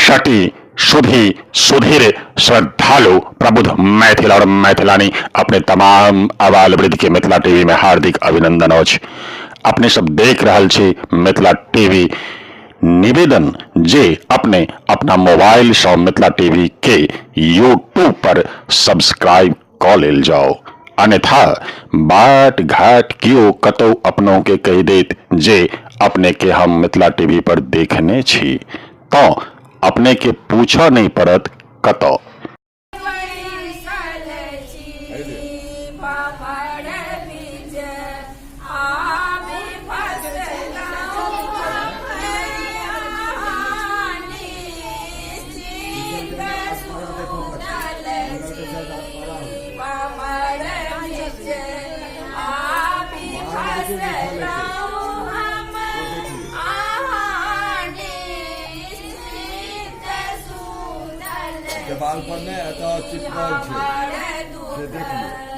सटी सुधी सुधीर श्रद्धालु प्रबुद्ध मैथिल और मैथिलानी अपने तमाम आबाल वृद्ध के मिथिला टीवी में हार्दिक अभिनंदन अछि। अपने सब देख रहल छी मिथिला टीवी। निवेदन जे अपने अपना मोबाइल से मिथिला टीवी के यूट्यूब पर सब्सक्राइब क लेल जाओ, अन्यथा बाट घाट क्यों कतौ अपनों के कह देत जे अपने के हम मिथिला टीवी पर देखने छी, तो अपने के पूछा नहीं पड़त कतो। बालपन में तो चिपकाल से देखिए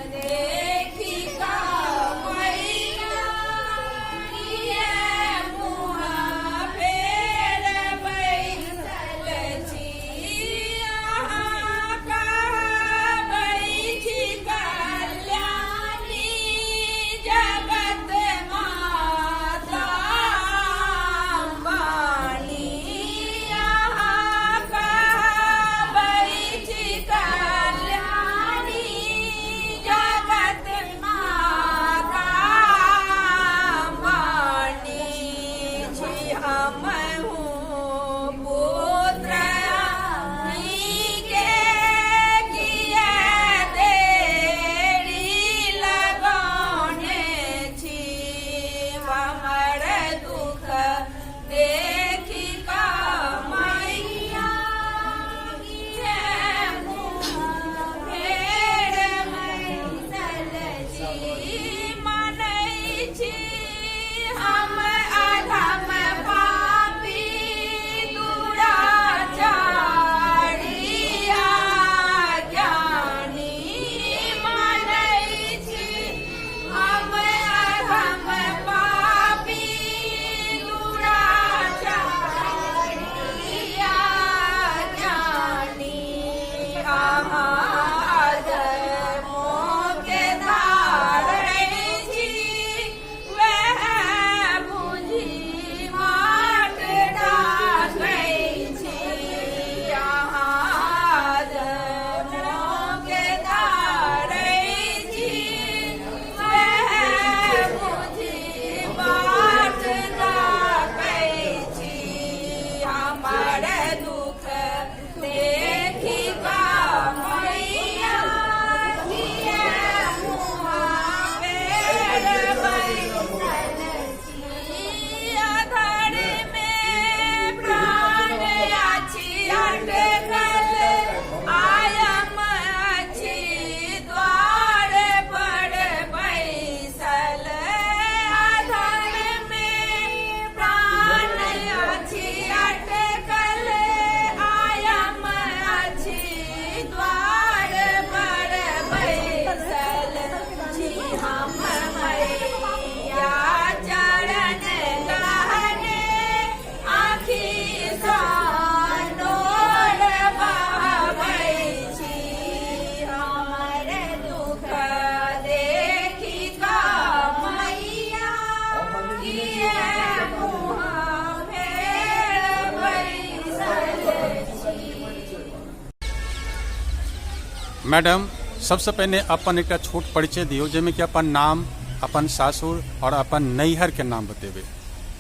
मैडम, सबसे पहले अपन एक छोट परिचय दियो जेमे कि अपन नाम, अपन सासुर और अपन नैहर के नाम बतेबे।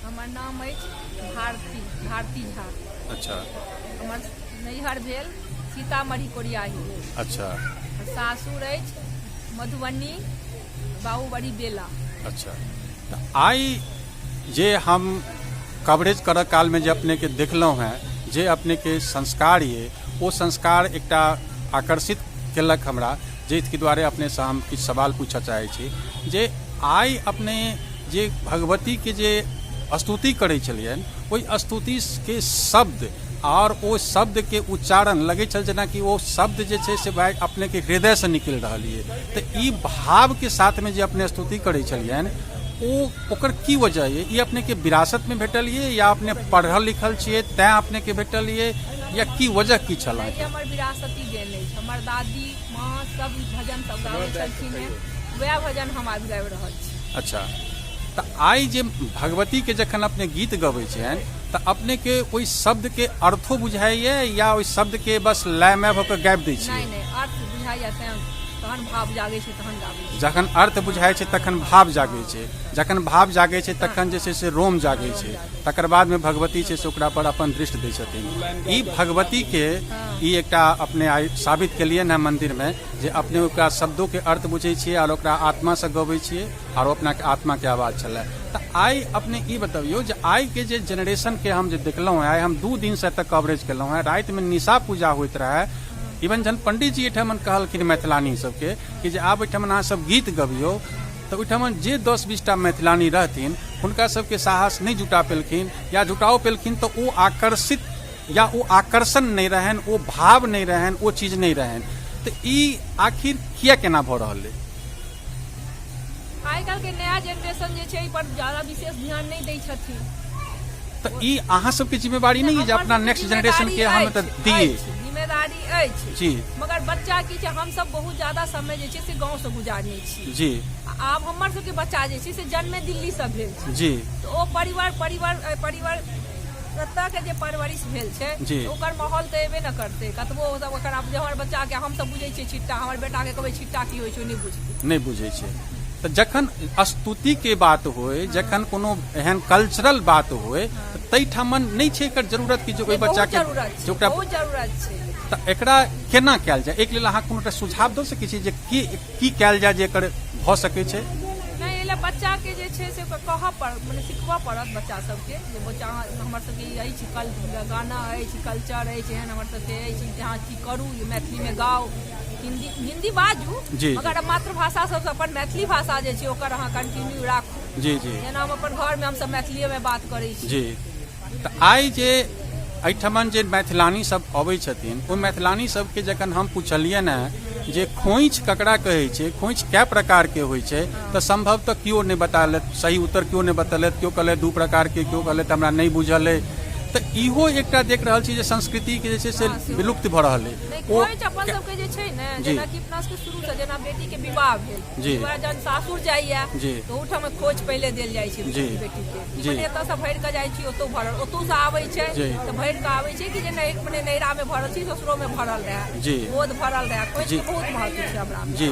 हमर नाम है भारती झा। अच्छा। हमर नैहर भेल सीतामढ़ी कोरियाही। अच्छा। सासुर है मधुबनी बाबूबड़ी बेला। अच्छा। तो आई जे हम कवरेज कर काल में जे अपने के देखलहुँ हैं जे अपने के संस्कार ये वो संस्कार एकटा आकर्षित केलक हमरा, जिसके द्वारे अपने से हम किछु सवाल पूछा चाहे छी जे आई अपने जे भगवती के जे स्तुति करे छलियन ओहि स्तुति के शब्द और वो शब्द के उच्चारण लगे चल जेना कि वो शब्द जे छे से भाई अपने के हृदय से निकल रहा है। तो ई भाव के साथ में जे अपने स्तुति करे छलियन ओकर की वजह ये अपने के विरासत में भेटल ये या अपने पढ़ल लिखल छियै तैं अपने के भेटल ये या की वजह की छल? नहीं, हमर विरासती गेल अछि। हमर दादी माँ सब भजन सब गाबै छलखिन हैं, वएह भजन हम आबि गाबि रहल छी। अच्छा, तऽ आइ जे भगवती के जखन अपने गीत गबै छियनि तऽ अपने के ओहि शब्द के अर्थो बुझाइए या ओहि शब्द के बस लय में भऽ कऽ गाबि दै छियै? नहीं, अर्थ बुझाइए तहन भाव जागै छै तहन गाबै छी। जखन अर्थ बुझाइ छै तखन भाव जागै छै, जखन भाव जागै छै तखन जे छै से रोम जागै छै, तकर बाद में भगवती छै से ओकरा पर अपन दृष्टि दै छथिन। ई भगवती के ई एकटा अपने आइ साबित केलियै ने मंदिर में जे अपने ओकरा शब्दों के अर्थ बुझै छियै और ओकरा आत्मा से गबै छियै और अपना के आत्मा के आवाज छलै। तऽ आइ अपने ई बतबियौ जे आइ के जे जनरेशन के हम जे देखलहुँ हैं, आइ हम 2 दिन से तक कवरेज केलहुँ हैं, राति में निशा पूजा होइत रहे। इवन जन पंडित जी एहिठाम कहलखिन मैथिलानी सबके कि जे आब एहिठाम अहाँ सब गीत गबियौ, तऽ ओहिठाम जे 10-20 टा मैथिलानी रहथिन हुनका सबके साहस नहीं जुटा पेलखिन या जुटाओ पेलखिन तऽ ओ आकर्षित या ओ आकर्षण नहीं रहन, ओ भाव नहीं रहन, ओ चीज नहीं रहन। तऽ ई आखिर किया केना भऽ रहल है? आइ काल्हि के नया जेनरेशन जे छै एहि पर ज्यादा विशेष ध्यान नहीं दै छथिन। तऽ ई अहाँ सबके जिम्मेवारी नहीं है जे अपना नेक्स्ट जनरेशन के हम तऽ दिए? जिम्मेदारी अछि जी, मगर बच्चा की छै, हम सब बहुत ज्यादा समय जे छै से गाँव से गुजारने छी जी। आब हमर सबके बच्चा जे छै से जन्मे दिल्ली से भेल छै जी, तऽ ओ परिवार कतऽ के जे परवरिश भेल छै ओकर माहौल तऽ एबे न करतै। कतबो सब ओकर आब जे हमर बच्चा के हम सब बुझै छियै छिट्टा, हमर बेटा के कहबै छिट्टा की होइ छै नहीं बुझै छै। तऽ जखन स्तुति के बात होय, जखन कोनो एहन कल्चरल बात होय, तै ठामन नहीं छै एकर जरूरत कि जे ओहि बच्चा के ओकरा बहुत जरूरत छै। तऽ एकरा केना कैल जाय? एक लेल अहाँ कोनो सुझाव दऽ सकै छी जे की कैल जाय जे एकर भऽ सकै छै? नहीं, एले बच्चा के जे छै से कहऽ पड़त, माने सिखबऽ पड़त बच्चा सबके जे बच्चा हमर सबके ई अछि गाना अछि, कल्चर अछि, एहन हमर सबके अछि जहाँ की करू, मैथिली में गाउ, हिंदी बाजू, मगर मातृभाषा सबसे अपन मैथिली भाषा जे छै ओकर अहाँ कंटिन्यू राखू। जी जी, जेना हम अपन घर में हम सब मैथिलीए में बात करै छी। जी, तऽ आइ जे एहिठमन जे मैथिलानी सब अबै छथिन, ओ मैथिलानी सबके जखन हम पूछलियै ने जे खोइछ ककरा कहै छै, खोइछ कए प्रकार के होइ छै, तऽ संभवतः केओ नहीं बतालत, सही उत्तर केओ नहीं बतेलत। केओ कहले 2 प्रकार के, केओ कहले हमरा नहीं बुझल है। तऽ इहो एकटा देख रहल छी जे संस्कृति के जे छै से विलुप्त भऽ रहल है। खोइछ अपन सबके जे छै ने, जेना कि अपना सबके शुरू से जेना बेटी के विवाह भेल, जहन सासुर जाइया तऽ ओठाम खोइछ पहिले देल जाइ छै बेटी के, मने एतऽ से भरि कऽ जाइ छी, ओतौ भरल, ओतौ से आबै छै तऽ भरि कऽ आबै छै कि जे नहीं मने नैरा में भरल छी, ससुरो में भरल रहे, गोद भरल रहे। खोइछ के बहुत महत्व छै हमरा जी।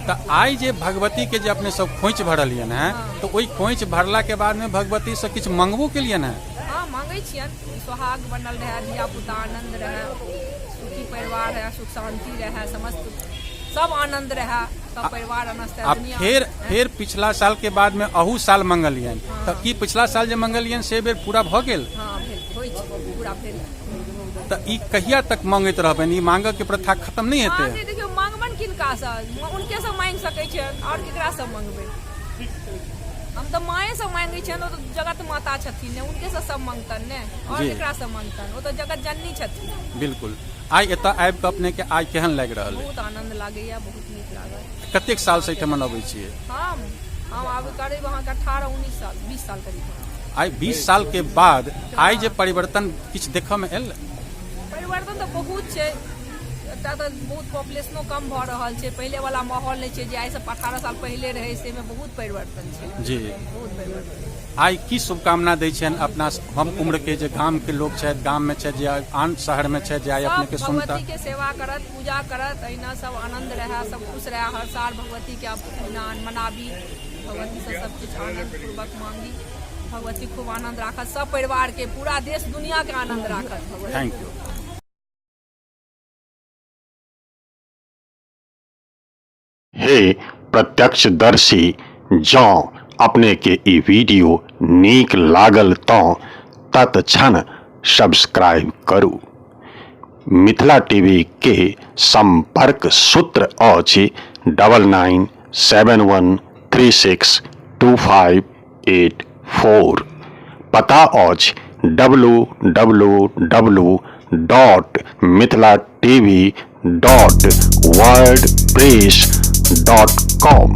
तऽ आइ जे भगवती के जे अपने सब खोइछ भरलियन है, तऽ ओहि खोइछ भरला के बाद में भगवती से किछु मंगबो केलियन है? हाँ, मांगे छियन, सुहाग बनल रहे, धिया पुता आनंद रहे, सुखी परिवार रहे, सुख शांति रहे, समस्त सब आनंद रहे, सब परिवार आनंद रहे। फिर पिछला साल के बाद में अहू साल मंगलियन, तो की पिछला साल जे मंगलियन से बेर पूरा भ गेल? हाँ, भेल, पूरा भेल। तो ई कहिया तक मांगैत रहबन? ई मांग के प्रथा खत्म नहीं हेतै? हाँ, देखियो मांगबन किनका से, उनके से मांग सकै छै और केकरा से मांगबै? हम तो माए से मांगे छन, तो जगत माता छथिन ने, उनके से सब मांगतन ने, और केकरा से मांगतन? वो तो जगत जननी छथिन। बिल्कुल। आइ एतऽ आबि कऽ अपने के आइ केहन लागि रहल है? बहुत आनंद लागैया, बहुत नीक लागल। कतेक साल से एहिठाम अबै छियै? हम आब करीब अहाँ के 18-19 साल, 20 साल करीब। आइ 20 साल के बाद आइ जे परिवर्तन किछु देखऽ में आयल? परिवर्तन तो बहुत छै, एतऽ तऽ बहुत पॉपुलेशनो कम भऽ रहल छै, पहिले वाला माहौल नहीं छै जे आइ से 18 साल पहले रहे, से में बहुत परिवर्तन छै जी, बहुत परिवर्तन। आइ की शुभकामना दै छियनि अपना हम उम्र के जे गाम के लोग छथि, गाम में छथि, जे आन शहर में छथि, जे आइ अपने के सुनता? भगवती के सेवा करत, पूजा करत, अहिना सब आनंद रहे, सब खुश रहे, हर साल भगवती के मनाबी, भगवती से सब कुछ आनंद पूर्वक मांगी, भगवती खूब आनंद राखत, सब परिवार के, पूरा देश दुनिया के आनंद राखत। Thank U. हे प्रत्यक्षदर्शी, जँ अपने के ई वीडियो नीक लागल तऽ तत्क्षण सब्सक्राइब करू। मिथिला टीवी के संपर्क सूत्र अछि 9971362584। पता अछि www.mithilatv.wordpress.com।